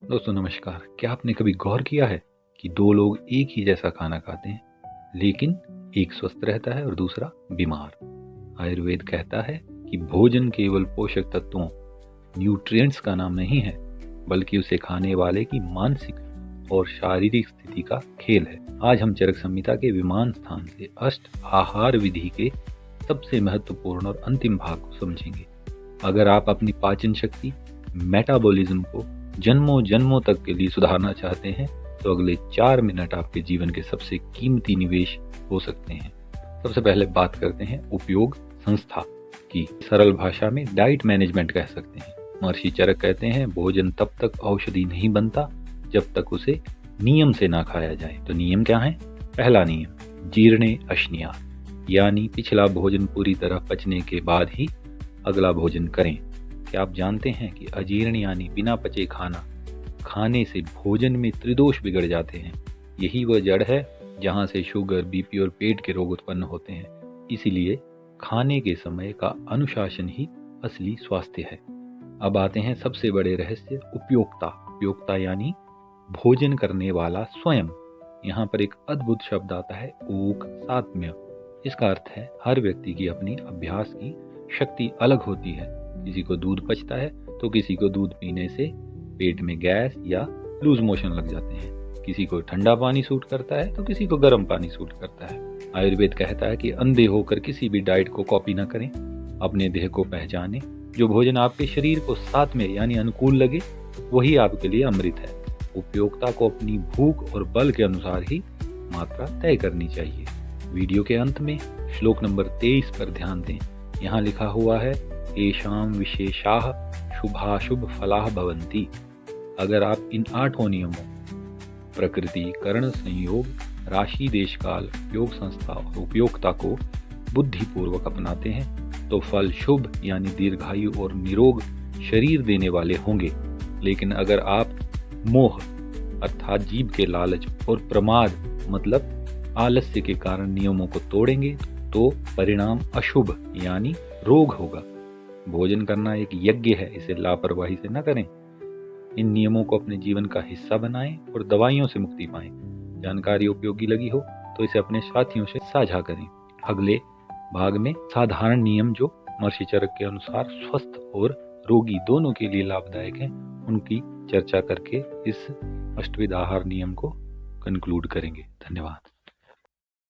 दोस्तों नमस्कार। क्या आपने कभी गौर किया है कि दो लोग एक ही जैसा खाना खाते हैं लेकिन एक स्वस्थ रहता है और दूसरा बीमार। आयुर्वेद कहता है कि भोजन केवल पोषक तत्वों न्यूट्रिएंट्स का नाम नहीं है, बल्कि उसे खाने वाले की मानसिक और शारीरिक स्थिति का खेल है। आज हम चरक संहिता के विमान स्थान से अष्ट आहार विधि के सबसे महत्वपूर्ण और अंतिम भाग को समझेंगे। अगर आप अपनी पाचन शक्ति, मेटाबॉलिज्म को जन्मों जन्मों तक के लिए सुधारना चाहते हैं तो अगले 4 मिनट आपके जीवन के सबसे कीमती निवेश हो सकते हैं। सबसे पहले बात करते हैं उपयोग संस्था की। सरल भाषा में डाइट मैनेजमेंट कह सकते हैं। महर्षि चरक कहते हैं भोजन तब तक औषधि नहीं बनता जब तक उसे नियम से ना खाया जाए। तो नियम क्या है? पहला नियम जीर्णे अश्निया, यानी पिछला भोजन पूरी तरह पचने के बाद ही अगला भोजन करें। क्या आप जानते हैं कि अजीर्ण यानी बिना पचे खाने से भोजन में त्रिदोष बिगड़ जाते हैं। यही वह जड़ है जहां से शुगर, बीपी और पेट के रोग उत्पन्न होते हैं। इसीलिए खाने के समय का अनुशासन ही असली स्वास्थ्य है। अब आते हैं सबसे बड़े रहस्य उपयोक्ता। उपयोक्ता यानी भोजन करने वाला स्वयं। यहाँ पर एक अद्भुत शब्द आता है ऊक सात्म्य। इसका अर्थ है हर व्यक्ति की अपनी अभ्यास की शक्ति अलग होती है। किसी को दूध पचता है तो किसी को दूध पीने से पेट में गैस या लूज मोशन लग जाते हैं। किसी को ठंडा पानी सूट करता है तो किसी को गर्म पानी सूट करता है। आयुर्वेद कहता है कि अंधे होकर किसी भी डाइट को कॉपी न करें, अपने देह को पहचानें। जो भोजन आपके शरीर को साथ में यानी अनुकूल लगे वही आपके लिए अमृत है। उपयोक्ता को अपनी भूख और बल के अनुसार ही मात्रा तय करनी चाहिए। वीडियो के अंत में श्लोक नंबर 23 पर ध्यान दें। यहाँ लिखा हुआ है येषां विशेषाः शुभाशुभ फलाः भवन्ति। अगर आप इन 8 नियमों प्रकृति, करण, संयोग, राशि, देश काल, उपयोग संस्था और उपयोक्ता को बुद्धिपूर्वक अपनाते हैं तो फल शुभ यानी दीर्घायु और निरोग शरीर देने वाले होंगे। लेकिन अगर आप मोह अर्थात जीभ के लालच और प्रमाद मतलब आलस्य के कारण नियमों को तोड़ेंगे तो परिणाम अशुभ यानी रोग होगा। भोजन करना एक यज्ञ है, इसे लापरवाही से न करें। इन नियमों को अपने जीवन का हिस्सा बनाएं और दवाइयों से मुक्ति पाएं। जानकारी उपयोगी लगी हो तो इसे अपने साथियों से साझा करें। अगले भाग में साधारण नियम जो महर्षि चरक के अनुसार स्वस्थ और रोगी दोनों के लिए लाभदायक हैं, उनकी चर्चा करके इस अष्टविध आहार नियम को कंक्लूड करेंगे। धन्यवाद।